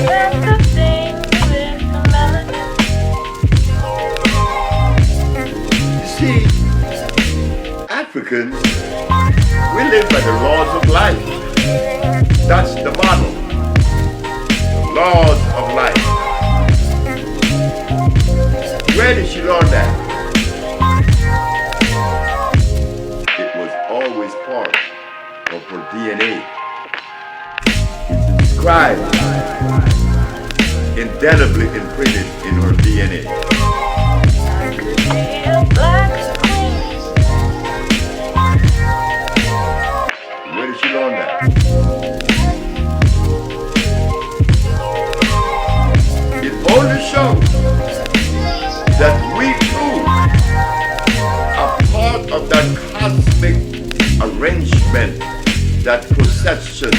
You see, Africans, we live by the laws of life. That's the model. The laws of life. Where did she learn that? It was always part of her DNA. It's inscribed, indelibly imprinted in her DNA. Where did she learn that? It only shows that we too are part of that cosmic arrangement, that procession